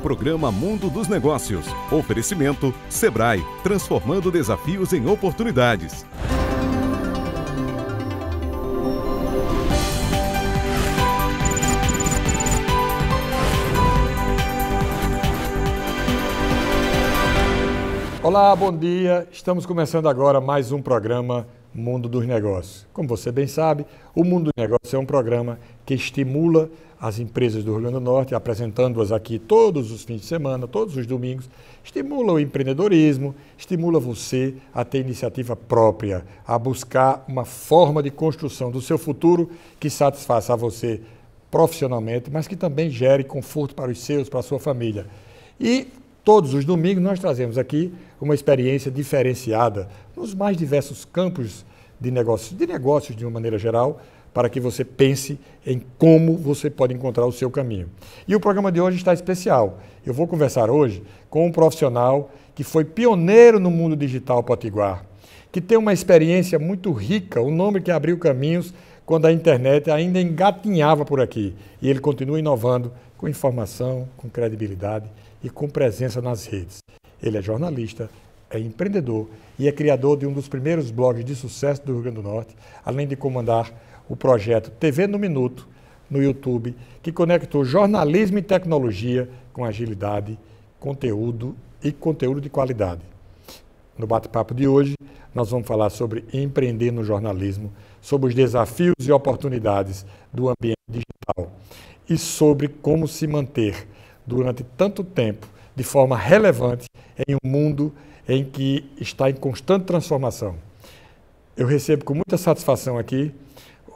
Programa Mundo dos Negócios. Oferecimento Sebrae, transformando desafios em oportunidades. Olá, bom dia. Estamos começando agora mais um programa Mundo dos Negócios. Como você bem sabe, o Mundo dos Negócios é um programa que estimula as empresas do Rio Grande do Norte, apresentando-as aqui todos os fins de semana, todos os domingos, estimula o empreendedorismo, estimula você a ter iniciativa própria, a buscar uma forma de construção do seu futuro que satisfaça a você profissionalmente, mas que também gere conforto para os seus, para a sua família. E todos os domingos nós trazemos aqui uma experiência diferenciada nos mais diversos campos de negócios de uma maneira geral, para que você pense em como você pode encontrar o seu caminho. E o programa de hoje está especial. Eu vou conversar hoje com um profissional que foi pioneiro no mundo digital potiguar, que tem uma experiência muito rica, um nome que abriu caminhos quando a internet ainda engatinhava por aqui. E ele continua inovando com informação, com credibilidade e com presença nas redes. Ele é jornalista, é empreendedor e é criador de um dos primeiros blogs de sucesso do Rio Grande do Norte, além de comandar o projeto TV no Minuto, no YouTube, que conectou jornalismo e tecnologia com agilidade, conteúdo de qualidade. No bate-papo de hoje, nós vamos falar sobre empreender no jornalismo, sobre os desafios e oportunidades do ambiente digital e sobre como se manter durante tanto tempo de forma relevante em um mundo em que está em constante transformação. Eu recebo com muita satisfação aqui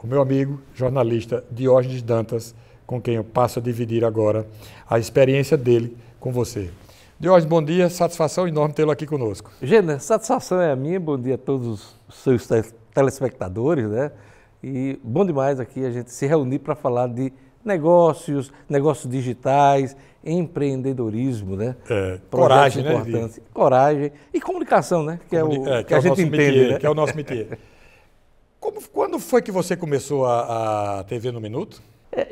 o meu amigo jornalista Diógenes Dantas, com quem eu passo a dividir agora a experiência dele com você. Diógenes, bom dia, satisfação enorme tê-lo aqui conosco. Gêner, satisfação é a minha, bom dia a todos os seus telespectadores, né? E bom demais aqui a gente se reunir para falar de negócios digitais, empreendedorismo, né? Coragem, né? Coragem e comunicação, né? Que é o que a gente entende, métier, né? Que é o nosso métier. Quando foi que você começou a TV no Minuto?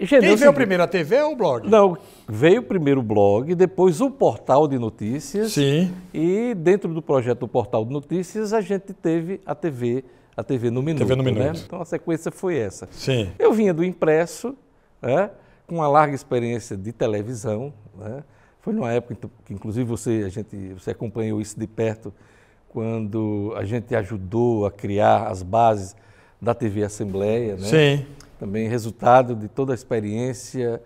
Quem veio primeiro, a TV ou o blog? Não, veio primeiro o blog, depois o portal de notícias. Sim. E dentro do projeto do portal de notícias, a gente teve a TV no Minuto. TV no Minuto. Né? Então a sequência foi essa. Sim. Eu vinha do impresso, né? Com uma larga experiência de televisão, né? Foi numa época que, inclusive, você acompanhou isso de perto, quando a gente ajudou a criar as bases da TV Assembleia, né? Sim. Também resultado de toda a experiência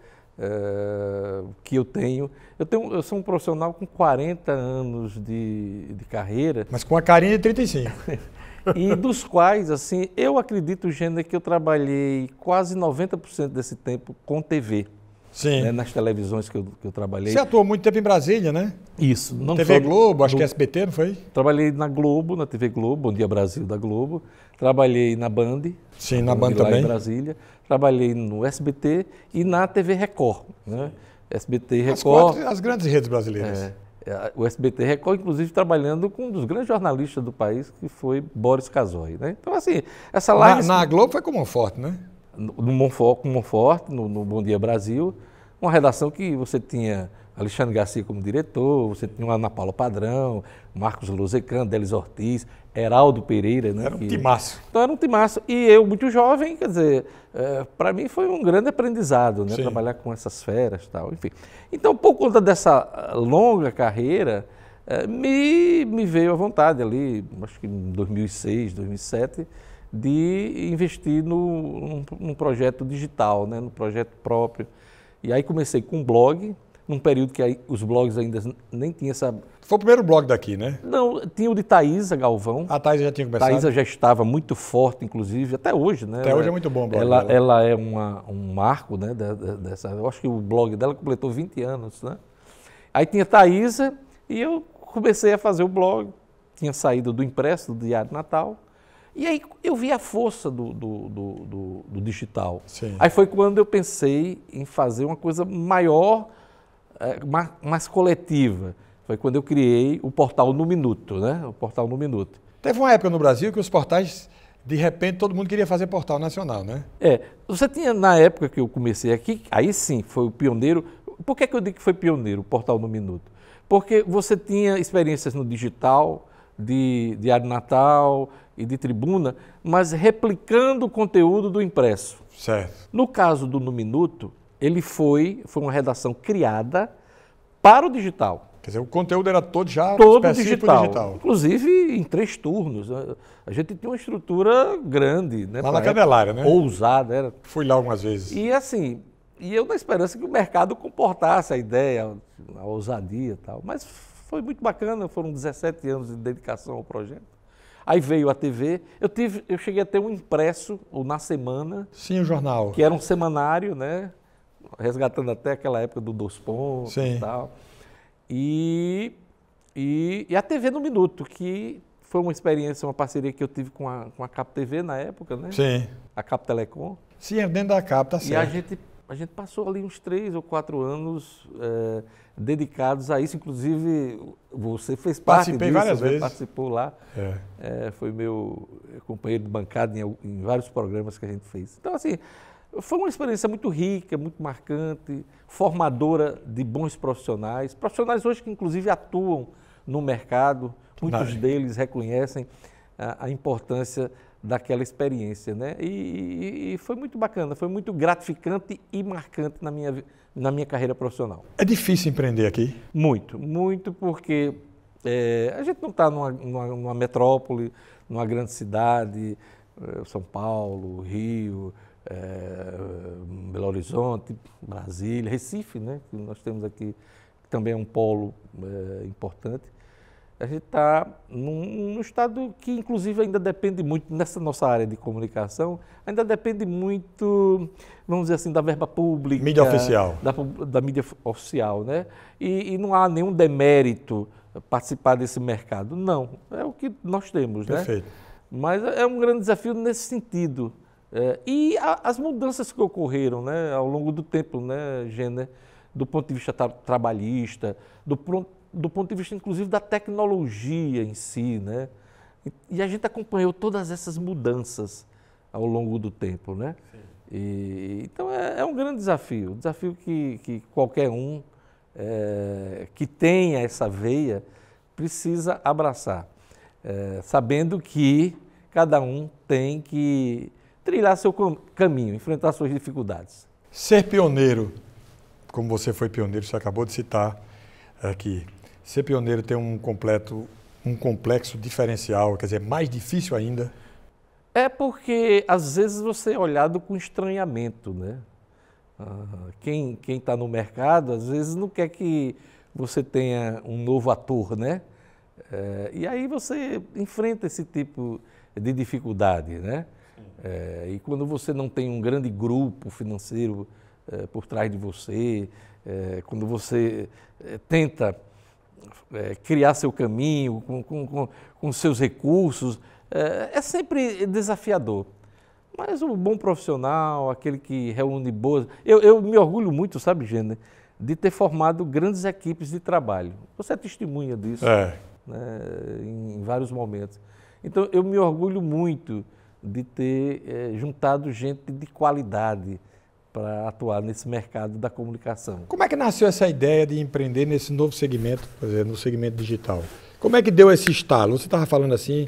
que eu tenho. Eu sou um profissional com 40 anos de carreira. Mas com a carinha de 35. E dos quais, assim, eu acredito, Gêner, que eu trabalhei quase 90% desse tempo com TV. Sim. Né, nas televisões que eu trabalhei. Você atuou muito tempo em Brasília, né? Isso. Não TV Globo, acho que SBT, não foi? Trabalhei na Globo, na TV Globo, Bom Dia Brasil da Globo. Trabalhei na Band. Sim, na Band também. Lá em Brasília. Trabalhei no SBT e na TV Record. Né? SBT Record. As grandes redes brasileiras. O SBT Record, inclusive, trabalhando com um dos grandes jornalistas do país, que foi Boris Casoy. Né? Então, assim, essa live... Na Globo foi com o Monforte, né? No Monforte, no Bom Dia Brasil, uma redação que você tinha Alexandre Garcia como diretor, você tinha Ana Paula Padrão, Marcos Lozecan, Delis Ortiz, Heraldo Pereira. Né, era um timaço. Então era um timaço. E eu, muito jovem, quer dizer, para mim foi um grande aprendizado, né, trabalhar com essas feras e tal, enfim. Então, por conta dessa longa carreira, me veio a vontade ali, acho que em 2006, 2007, de investir num projeto digital, né, num projeto próprio. E aí comecei com um blog, num período que aí os blogs ainda nem tinham essa... Foi o primeiro blog daqui, né? Não, tinha o de Thaísa Galvão. A Thaísa já tinha começado? Thaísa já estava muito forte, inclusive, até hoje, né? Até hoje é muito bom o blog dela. dela. Ela é um marco, né, dessa... Eu acho que o blog dela completou 20 anos, né? Aí tinha Thaísa e eu comecei a fazer o blog. Tinha saído do impresso, do Diário Natal. E aí eu vi a força do digital. Sim. Aí foi quando eu pensei em fazer uma coisa maior, mais coletiva. Foi quando eu criei o Portal no Minuto, né? O Portal no Minuto. Teve uma época no Brasil que os portais, de repente, todo mundo queria fazer portal nacional, né? Você tinha, na época que eu comecei aqui, aí sim, foi o pioneiro, Por que eu digo que foi pioneiro o Portal No Minuto? Porque você tinha experiências no digital, de Diário Natal e de Tribuna, mas replicando o conteúdo do impresso. Certo. No caso do No Minuto, ele foi uma redação criada para o digital. Quer dizer, o conteúdo era todo digital. Inclusive em 3 turnos. A gente tinha uma estrutura grande, né? Lá na Candelária, né? Ousada. Era. Fui lá algumas vezes. E assim, eu na esperança que o mercado comportasse a ideia, a ousadia e tal. Mas foi muito bacana, foram 17 anos de dedicação ao projeto. Aí veio a TV, eu cheguei a ter um impresso, o Na Semana. Sim, o jornal. Que era um semanário, né? Resgatando até aquela época do Dos Pontos e tal. E a TV No Minuto, que foi uma experiência, uma parceria que eu tive com a Cap TV na época, né? Sim. A Cap Telecom. Sim, é dentro da Cap, tá certo. E a gente passou ali uns 3 ou 4 anos dedicados a isso. Inclusive, você fez parte disso. Participei várias vezes. Participou lá. Foi meu companheiro de bancada em vários programas que a gente fez. Então, assim, foi uma experiência muito rica, muito marcante, formadora de bons profissionais. Profissionais hoje que, inclusive, atuam no mercado. Muitos deles reconhecem a importância daquela experiência, né? E foi muito bacana, foi muito gratificante e marcante na minha carreira profissional. É difícil empreender aqui? Muito, muito, porque a gente não está numa metrópole, numa grande cidade, São Paulo, Rio, Belo Horizonte, Brasília, Recife, né? Que nós temos aqui, que também é um polo importante. A gente está num estado que, inclusive, ainda depende muito, nessa nossa área de comunicação, ainda depende muito, vamos dizer assim, da verba pública. Mídia oficial. Da mídia oficial, né? E não há nenhum demérito participar desse mercado. Não, é o que nós temos, né? Perfeito. Mas é um grande desafio nesse sentido. E as mudanças que ocorreram, né, ao longo do tempo, né, Gêner, do ponto de vista trabalhista, do ponto de vista, inclusive, da tecnologia em si, né? E a gente acompanhou todas essas mudanças ao longo do tempo, né? Então, é um grande desafio, um desafio que qualquer um que tenha essa veia precisa abraçar, sabendo que cada um tem que trilhar seu caminho, enfrentar suas dificuldades. Ser pioneiro, como você foi pioneiro, você acabou de citar aqui, ser pioneiro tem um complexo diferencial, quer dizer, mais difícil ainda? É porque, às vezes, você é olhado com estranhamento, né? Quem está no mercado, às vezes, não quer que você tenha um novo ator, né? E aí você enfrenta esse tipo de dificuldade, né? E quando você não tem um grande grupo financeiro por trás de você, quando você tenta criar seu caminho com seus recursos, é sempre desafiador. Mas o bom profissional, aquele que reúne boas... Eu me orgulho muito, sabe, Gêner, de ter formado grandes equipes de trabalho. Você é testemunha disso, né, em vários momentos. Então, eu me orgulho muito de ter juntado gente de qualidade para atuar nesse mercado da comunicação. Como é que nasceu essa ideia de empreender nesse novo segmento, quer dizer, no segmento digital? Como é que deu esse estalo? Você estava falando assim,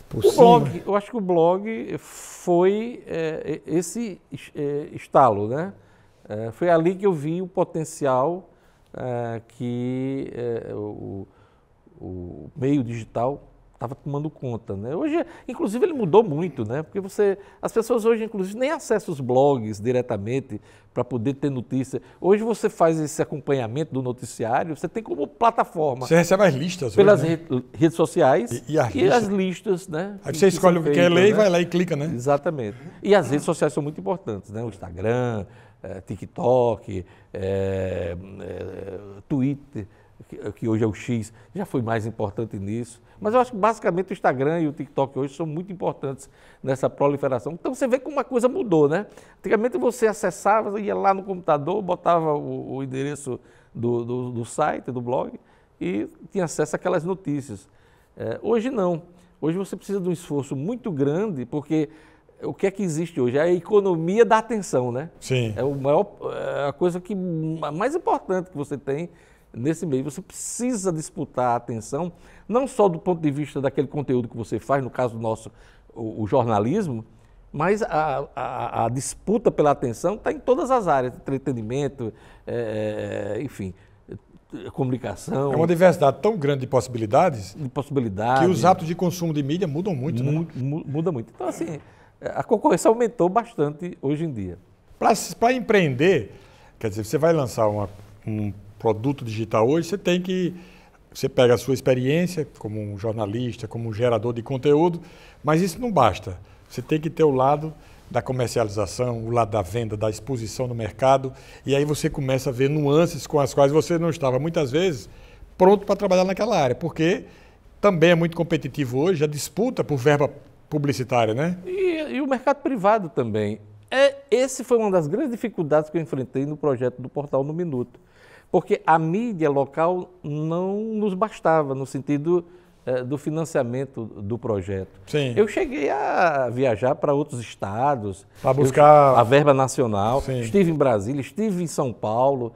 por cima. Blog, eu acho que o blog foi esse estalo, né? Foi ali que eu vi o potencial que o meio digital estava tomando conta, né? Hoje, inclusive, ele mudou muito, né? Porque as pessoas hoje, inclusive, nem acessam os blogs diretamente para poder ter notícia. Hoje você faz esse acompanhamento do noticiário, você tem como plataforma. Você recebe as listas pelas hoje, né? redes sociais e as listas, né? Aí você escolhe o que quer ler e vai lá e clica, né? Exatamente. E as redes sociais são muito importantes, né? O Instagram, TikTok, Twitter, que hoje é o X, já foi mais importante nisso. Mas eu acho que basicamente o Instagram e o TikTok hoje são muito importantes nessa proliferação. Então você vê como uma coisa mudou, né? Antigamente você acessava, ia lá no computador, botava o endereço do site, do blog, e tinha acesso àquelas notícias. Hoje não. Hoje você precisa de um esforço muito grande, porque o que é que existe hoje? É a economia da atenção, né? Sim. É a coisa a mais importante que você tem nesse meio. Você precisa disputar a atenção, não só do ponto de vista daquele conteúdo que você faz, no caso nosso, o jornalismo, mas a disputa pela atenção está em todas as áreas, entretenimento, enfim, comunicação. É uma diversidade tão grande de possibilidades, que os hábitos de consumo de mídia mudam muito, né? Muda muito. Então, assim, a concorrência aumentou bastante hoje em dia. Para empreender, quer dizer, você vai lançar um produto digital hoje, você pega a sua experiência como um jornalista, como um gerador de conteúdo, mas isso não basta. Você tem que ter o lado da comercialização, o lado da venda, da exposição no mercado, e aí você começa a ver nuances com as quais você não estava, muitas vezes, pronto para trabalhar naquela área, porque também é muito competitivo hoje a disputa por verba publicitária, né? E o mercado privado também. Esse foi uma das grandes dificuldades que eu enfrentei no projeto do Portal no Minuto, porque a mídia local não nos bastava, no sentido do financiamento do projeto. Sim. Eu cheguei a viajar para outros estados, para buscar a verba nacional. Sim. Estive em Brasília, estive em São Paulo,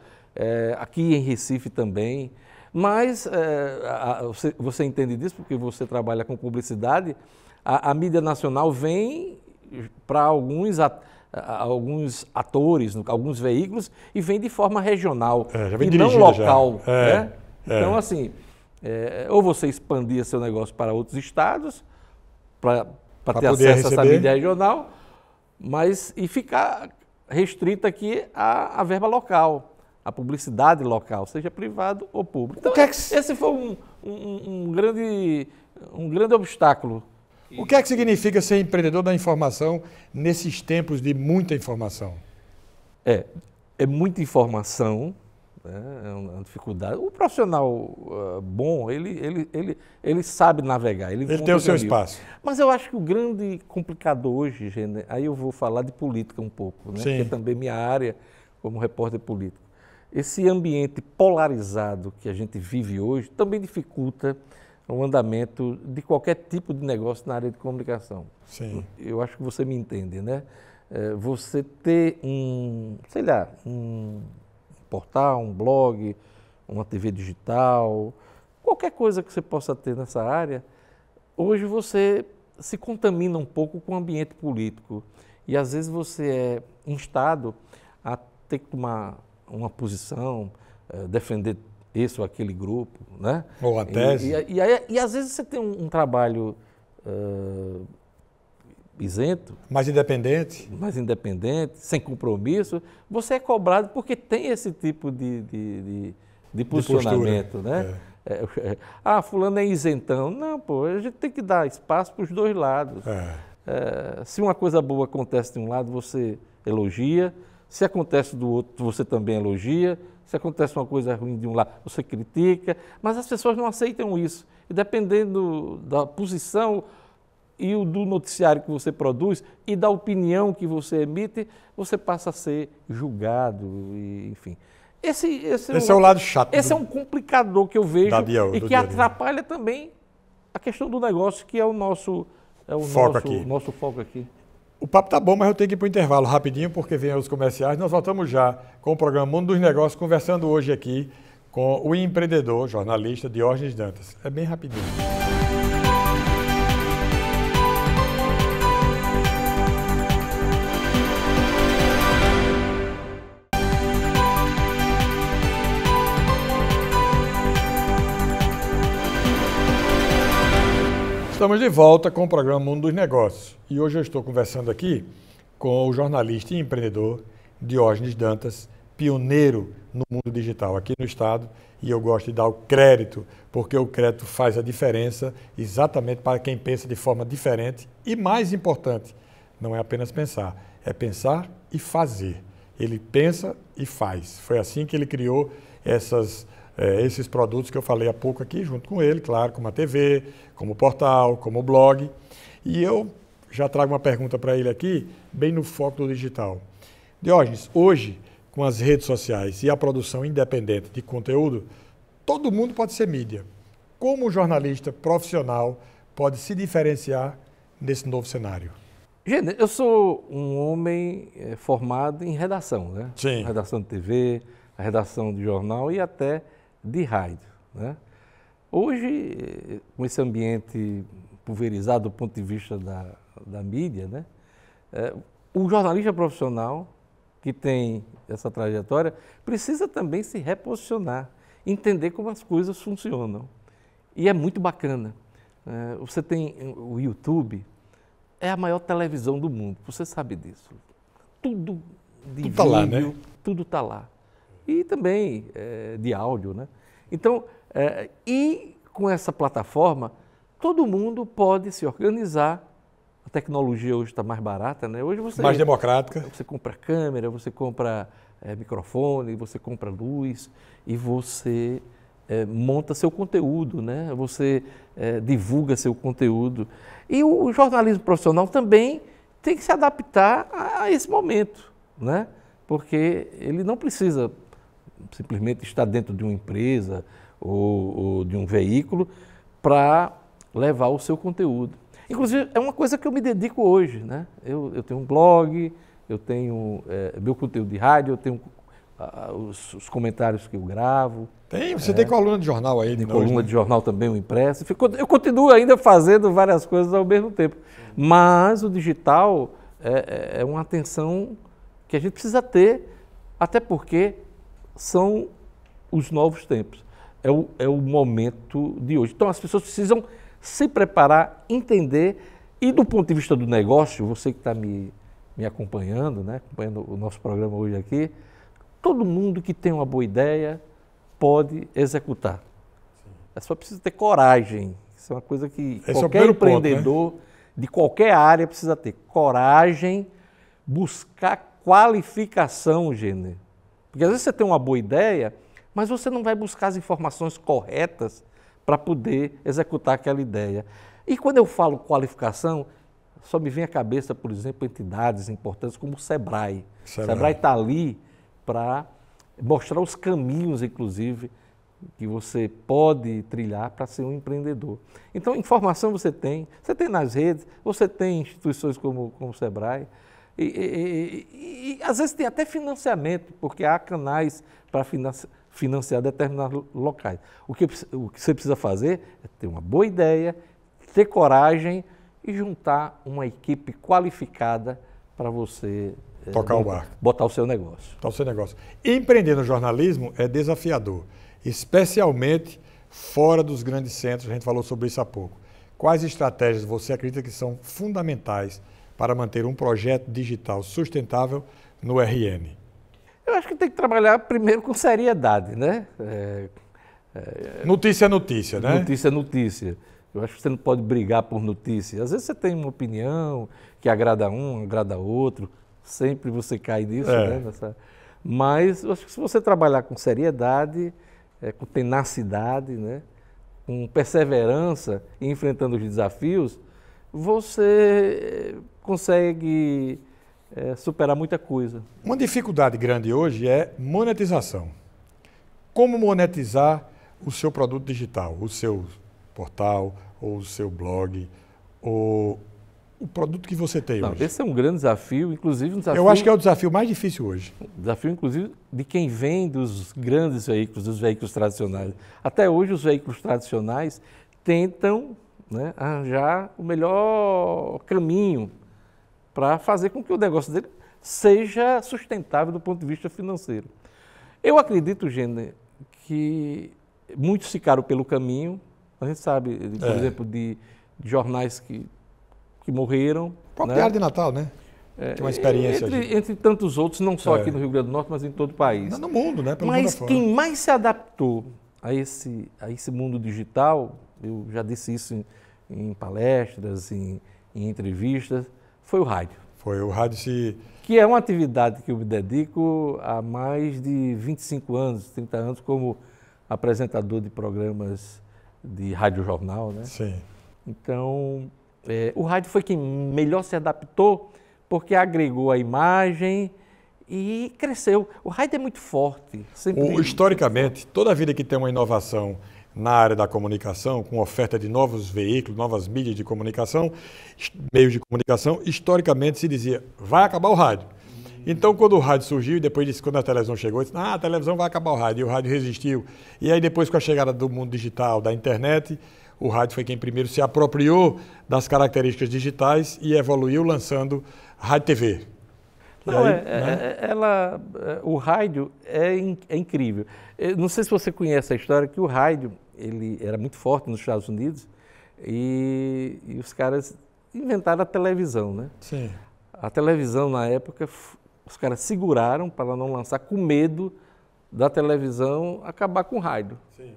aqui em Recife também. Mas você entende disso porque você trabalha com publicidade. A mídia nacional vem para alguns atores, alguns veículos, e vem de forma regional e não local. Né? Então, assim, ou você expandia seu negócio para outros estados, para ter acesso a essa mídia regional, e ficar restrita aqui à verba local, à publicidade local, seja privado ou público. Então, esse foi um grande obstáculo. O que é que significa ser empreendedor da informação nesses tempos de muita informação? É muita informação, né? É uma dificuldade. O profissional bom, ele sabe navegar. Ele tem o seu espaço. Mas eu acho que o grande complicador hoje, gente, aí eu vou falar de política um pouco, né? Que é também minha área como repórter político. Esse ambiente polarizado que a gente vive hoje também dificulta o andamento de qualquer tipo de negócio na área de comunicação. Sim. Eu acho que você me entende, né? Você ter um portal, um blog, uma TV digital, qualquer coisa que você possa ter nessa área, hoje você se contamina um pouco com o ambiente político e às vezes você é instado a ter que tomar uma posição, defender esse ou aquele grupo, né? Ou a tese. E às vezes você tem um trabalho isento. Mais independente, sem compromisso. Você é cobrado porque tem esse tipo de posicionamento, né? Fulano é isentão. Não, a gente tem que dar espaço para os dois lados. Se uma coisa boa acontece de um lado, você elogia. Se acontece do outro, você também elogia. Se acontece uma coisa ruim de um lado, você critica. Mas as pessoas não aceitam isso. E dependendo da posição e do noticiário que você produz e da opinião que você emite, você passa a ser julgado, enfim. Esse é o lado chato. Esse é um complicador que eu vejo e que atrapalha também a questão do negócio, que é o nosso foco aqui. O papo tá bom, mas eu tenho que ir para o intervalo rapidinho, porque vem os comerciais. Nós voltamos já com o programa Mundo dos Negócios, conversando hoje aqui com o empreendedor, jornalista Diógenes Dantas. É bem rapidinho. Estamos de volta com o programa Mundo dos Negócios. E hoje eu estou conversando aqui com o jornalista e empreendedor Diógenes Dantas, pioneiro no mundo digital aqui no estado. E eu gosto de dar o crédito, porque o crédito faz a diferença exatamente para quem pensa de forma diferente. E mais importante, não é apenas pensar, é pensar e fazer. Ele pensa e faz. Foi assim que ele criou esses produtos que eu falei há pouco aqui, junto com ele, claro, como a TV, como o portal, como o blog. E eu já trago uma pergunta para ele aqui, bem no foco do digital. Diógenes, hoje, com as redes sociais e a produção independente de conteúdo, todo mundo pode ser mídia. Como o jornalista profissional pode se diferenciar nesse novo cenário? Gente, eu sou um homem formado em redação, né? Sim. Redação de TV, a redação de jornal e até de rádio, né? Hoje, com esse ambiente pulverizado do ponto de vista da mídia, né? O jornalista profissional que tem essa trajetória precisa também se reposicionar, entender como as coisas funcionam. E é muito bacana. Você tem o YouTube, é a maior televisão do mundo, você sabe disso. Tudo de vídeo, tá lá, né? Tudo está lá. E também de áudio, né? Então, e com essa plataforma, todo mundo pode se organizar. A tecnologia hoje está mais barata, né? Hoje mais democrática. Você compra câmera, você compra microfone, você compra luz e você monta seu conteúdo, né? Você divulga seu conteúdo. E o jornalismo profissional também tem que se adaptar a esse momento, né? Porque ele não precisa simplesmente estar dentro de uma empresa ou de um veículo para levar o seu conteúdo. Inclusive, é uma coisa que eu me dedico hoje, né? Eu tenho um blog, eu tenho meu conteúdo de rádio, eu tenho os comentários que eu gravo. Você tem coluna de jornal aí? Tem coluna de jornal também, o impresso. Eu continuo ainda fazendo várias coisas ao mesmo tempo. Mas o digital é uma atenção que a gente precisa ter, até porque são os novos tempos. É o momento de hoje. Então as pessoas precisam se preparar, entender, e do ponto de vista do negócio, você que está me acompanhando, né, acompanhando o nosso programa hoje aqui, todo mundo que tem uma boa ideia pode executar. Sim. É só preciso ter coragem. Isso é uma coisa que qualquer empreendedor ponto, né? De qualquer área precisa ter. Coragem, buscar qualificação, Gêner. Porque às vezes você tem uma boa ideia, mas você não vai buscar as informações corretas para poder executar aquela ideia. E quando eu falo qualificação, só me vem à cabeça, por exemplo, entidades importantes como o Sebrae. O Sebrae está ali para mostrar os caminhos, inclusive, que você pode trilhar para ser um empreendedor. Então, informação você tem nas redes, você tem instituições como o Sebrae, e às vezes tem até financiamento, porque há canais para financiar determinados locais. O que você precisa fazer é ter uma boa ideia, ter coragem e juntar uma equipe qualificada para você tocar o barco. Botar o seu negócio. Botar o seu negócio. Empreender no jornalismo é desafiador, especialmente fora dos grandes centros, a gente falou sobre isso há pouco. Quais estratégias você acredita que são fundamentais para manter um projeto digital sustentável no RN? Eu acho que tem que trabalhar primeiro com seriedade, né? Notícia é notícia, né? Notícia é notícia. Eu acho que você não pode brigar por notícia. Às vezes você tem uma opinião que agrada um, agrada outro. Sempre você cai nisso, né? Mas eu acho que se você trabalhar com seriedade, com tenacidade, né? Com perseverança e enfrentando os desafios, você consegue superar muita coisa. Uma dificuldade grande hoje é monetização. Como monetizar o seu produto digital, o seu portal, ou o seu blog, ou o produto que você tem hoje? Esse é um grande desafio, inclusive um desafio... Eu acho que é o desafio mais difícil hoje. Desafio, inclusive, de quem vem dos grandes veículos, dos veículos tradicionais. Até hoje, os veículos tradicionais tentam, né, arranjar o melhor caminho para fazer com que o negócio dele seja sustentável do ponto de vista financeiro. Eu acredito, Gêner, que muitos ficaram pelo caminho. A gente sabe, por exemplo, de jornais que morreram. O próprio Diário de Natal, né? Tem uma experiência. Entre tantos outros, não só aqui no Rio Grande do Norte, mas em todo o país. No mundo, né? Pelo mas mundo quem mais se adaptou a esse mundo digital, eu já disse isso em palestras, em entrevistas, foi o rádio. Foi o rádio que é uma atividade que eu me dedico há mais de 25 anos, 30 anos, como apresentador de programas de rádio-jornal, né? Sim. Então, o rádio foi quem melhor se adaptou, porque agregou a imagem e cresceu. O rádio é muito forte. Historicamente, toda vida que tem uma inovação na área da comunicação, com oferta de novos veículos, novas mídias de comunicação, meios de comunicação, historicamente se dizia, vai acabar o rádio. Então, quando o rádio surgiu, e depois disso, quando a televisão chegou, disse, a televisão vai acabar o rádio, e o rádio resistiu. E aí, depois, com a chegada do mundo digital, da internet, o rádio foi quem primeiro se apropriou das características digitais e evoluiu lançando Rádio TV. Não, o rádio é incrível. Eu não sei se você conhece a história que o rádio ele era muito forte nos Estados Unidos e os caras inventaram a televisão, né? Sim. A televisão, na época, os caras seguraram para não lançar com medo da televisão acabar com o rádio. Sim.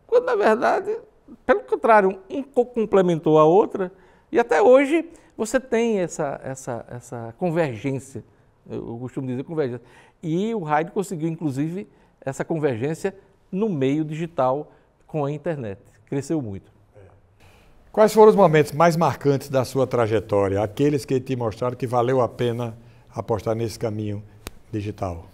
Quando, na verdade, pelo contrário, um pouco complementou a outra e até hoje você tem essa convergência. Eu costumo dizer convergência. E o rádio conseguiu, inclusive, essa convergência no meio digital com a internet. Cresceu muito. Quais foram os momentos mais marcantes da sua trajetória? Aqueles que te mostraram que valeu a pena apostar nesse caminho digital?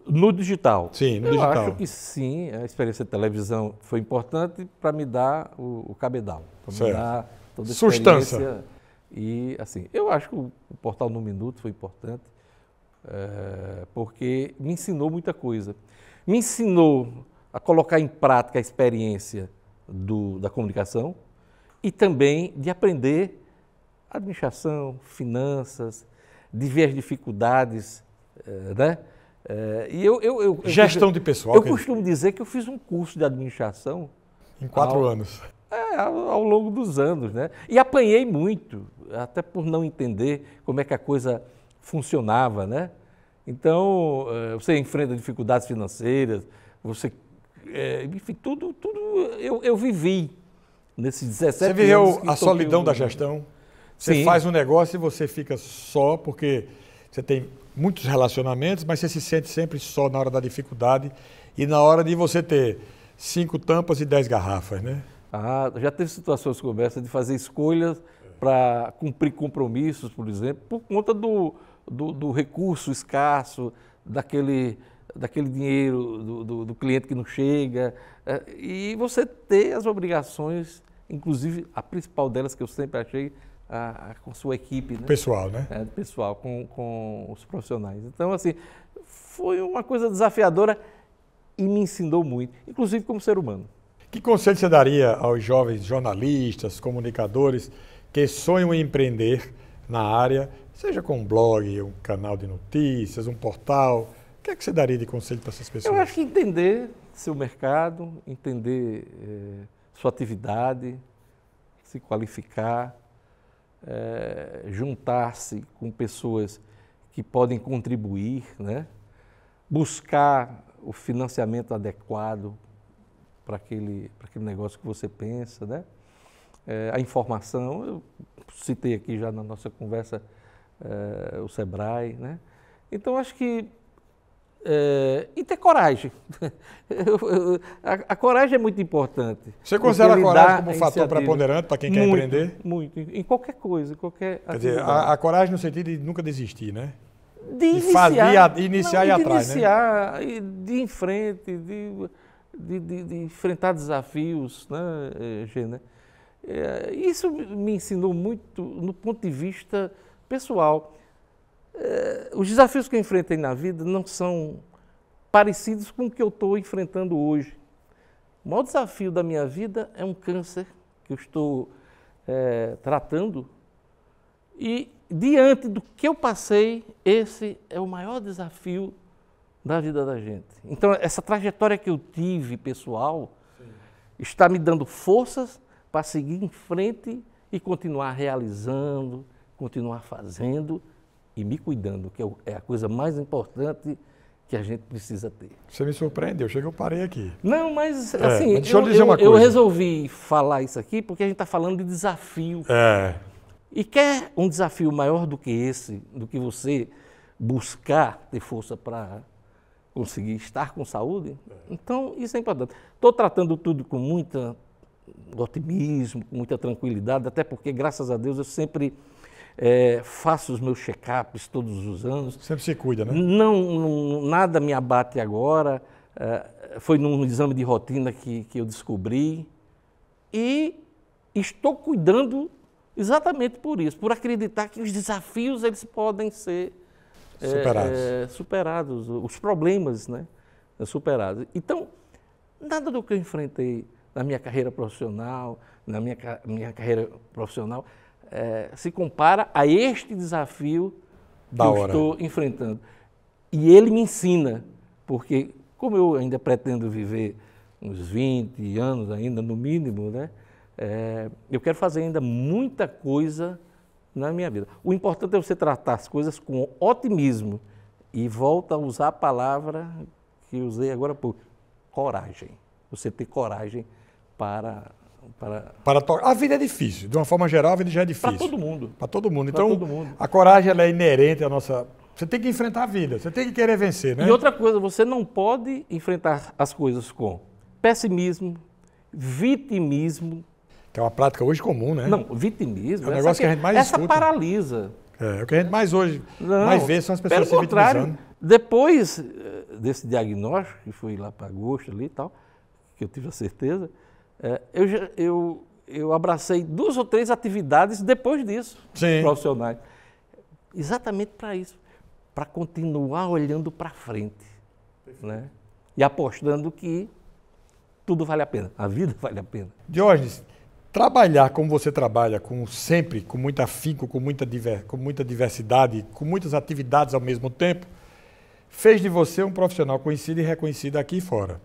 No digital? Sim, no eu digital. Eu acho que sim. A experiência de televisão foi importante para me dar o cabedal. Para me dar toda a sustância. E, assim, eu acho que o Portal No Minuto foi importante. Porque me ensinou muita coisa. Me ensinou a colocar em prática a experiência da comunicação e também de aprender administração, finanças, de ver as dificuldades, né? Gestão de pessoal. Eu costumo dizer que eu fiz um curso de administração. Em 4 anos. Ao longo dos anos, né? E apanhei muito, até por não entender como é que a coisa funcionava, né? Então, você enfrenta dificuldades financeiras, enfim, tudo eu vivi nesses 17 anos. Você viveu a solidão da gestão? Você Sim. faz um negócio e você fica só, porque você tem muitos relacionamentos, mas você se sente sempre só na hora da dificuldade e na hora de você ter 5 tampas e 10 garrafas, né? Já teve situações como essa de fazer escolhas para cumprir compromissos, por exemplo, por conta do recurso escasso, daquele dinheiro do cliente que não chega, e você ter as obrigações, inclusive a principal delas que eu sempre achei, com sua equipe. Né? Pessoal, né? Pessoal, com os profissionais. Então, assim, foi uma coisa desafiadora e me ensinou muito, inclusive como ser humano. Que conselho você daria aos jovens jornalistas, comunicadores que sonham em empreender na área, seja com um blog, um canal de notícias, um portal? O que é que você daria de conselho para essas pessoas? Eu acho que entender seu mercado, entender sua atividade, se qualificar, juntar-se com pessoas que podem contribuir, né? Buscar o financiamento adequado para aquele negócio que você pensa, né? A informação, eu citei aqui já na nossa conversa o Sebrae, né? Então, acho que e ter coragem. A coragem é muito importante. Você considera a coragem como um fator preponderante para quem quer empreender? Muito, em qualquer coisa, em qualquer atividade. Quer dizer, a coragem no sentido de nunca desistir, né? De iniciar, de iniciar e ir atrás, né? De ir em frente, de enfrentar desafios, né, Gê? Isso me ensinou muito no ponto de vista pessoal. Os desafios que eu enfrentei na vida não são parecidos com o que eu estou enfrentando hoje. O maior desafio da minha vida é um câncer que eu estou tratando e, diante do que eu passei, esse é o maior desafio da vida da gente. Então, essa trajetória que eu tive, pessoal, está me dando forças para seguir em frente e continuar realizando, continuar fazendo e me cuidando, que é a coisa mais importante que a gente precisa ter. Você me surpreendeu, chega eu parei aqui. Não, mas assim, mas deixa eu dizer uma coisa. Eu resolvi falar isso aqui porque a gente está falando de desafio. E quer um desafio maior do que esse, do que você buscar ter força para conseguir estar com saúde? Então, isso é importante. Estou tratando tudo com muito otimismo, com muita tranquilidade, até porque, graças a Deus, eu sempre faço os meus check-ups todos os anos. Sempre se cuida, né? Nada me abate agora. foi num exame de rotina que eu descobri e estou cuidando exatamente por isso, por acreditar que os desafios eles podem ser superados, os problemas, né, superados. Então, nada do que eu enfrentei na minha carreira profissional, se compara a este desafio que eu estou enfrentando. E ele me ensina, porque como eu ainda pretendo viver uns 20 anos ainda, no mínimo, né, eu quero fazer ainda muita coisa na minha vida. O importante é você tratar as coisas com otimismo e volta a usar a palavra que eu usei agora há pouco, coragem. Você ter coragem para a vida é difícil. De uma forma geral, a vida já é difícil. Para todo mundo. Para todo mundo. Então, a coragem ela é inerente à nossa... Você tem que enfrentar a vida, você tem que querer vencer, né? E outra coisa, você não pode enfrentar as coisas com pessimismo, vitimismo. Que é uma prática hoje comum, né? Não, vitimismo. É um negócio que a gente mais escuta. Essa paralisa. O que a gente mais hoje mais vê são as pessoas se vitimizando. Depois desse diagnóstico, que foi lá para agosto ali e tal, que eu tive a certeza, eu abracei 2 ou 3 atividades depois disso, profissionais. Exatamente para isso, para continuar olhando para frente, né? E apostando que tudo vale a pena, a vida vale a pena. Diógenes, trabalhar como você trabalha, sempre com muito afinco, com muita diversidade, com muitas atividades ao mesmo tempo, fez de você um profissional conhecido e reconhecido aqui e fora.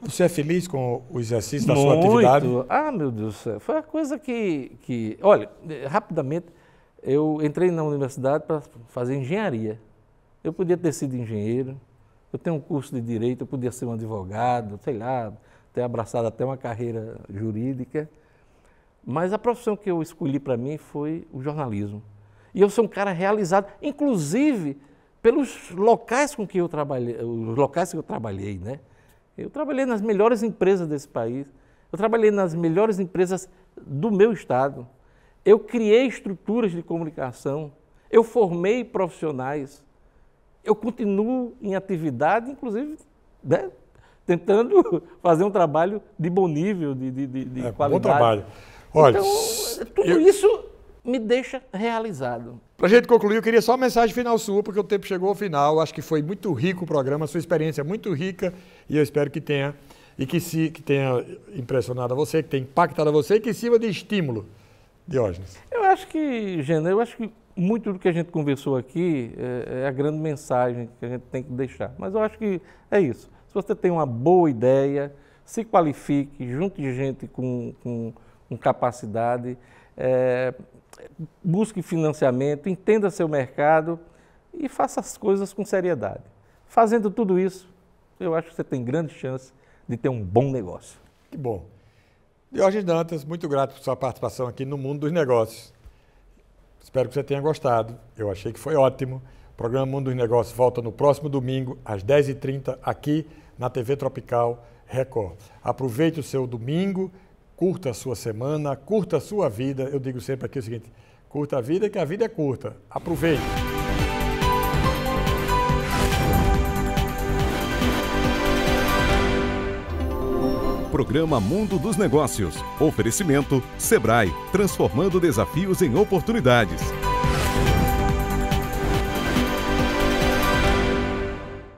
Você é feliz com o exercício da sua atividade? Ah, meu Deus do céu. Foi uma coisa que... Olha, rapidamente, eu entrei na universidade para fazer engenharia. Eu podia ter sido engenheiro, eu tenho um curso de direito, eu podia ser um advogado, sei lá, ter abraçado até uma carreira jurídica. Mas a profissão que eu escolhi para mim foi o jornalismo. E eu sou um cara realizado, inclusive pelos locais com que eu trabalhei, né? Eu trabalhei nas melhores empresas desse país, eu trabalhei nas melhores empresas do meu estado, eu criei estruturas de comunicação, eu formei profissionais, eu continuo em atividade, inclusive, né, tentando fazer um trabalho de bom nível, de qualidade. Bom trabalho. Olha, então, tudo isso me deixa realizado. Para a gente concluir, eu queria só uma mensagem final sua, porque o tempo chegou ao final. Acho que foi muito rico o programa, a sua experiência é muito rica e eu espero que tenha, que tenha impressionado a você, que tenha impactado a você e que sirva de estímulo. Diógenes. Eu acho que, Gênero, muito do que a gente conversou aqui é a grande mensagem que a gente tem que deixar. Mas eu acho que é isso. Se você tem uma boa ideia, se qualifique, junte gente com capacidade, busque financiamento, entenda seu mercado e faça as coisas com seriedade. Fazendo tudo isso, eu acho que você tem grande chance de ter um bom negócio. Que bom. Diógenes Dantas, muito grato por sua participação aqui no Mundo dos Negócios. Espero que você tenha gostado. Eu achei que foi ótimo. O programa Mundo dos Negócios volta no próximo domingo, às 10h30, aqui na TV Tropical Record. Aproveite o seu domingo, curta a sua semana, curta a sua vida. Eu digo sempre aqui o seguinte, curta a vida, que a vida é curta. Aproveite. Programa Mundo dos Negócios. Oferecimento Sebrae, transformando desafios em oportunidades.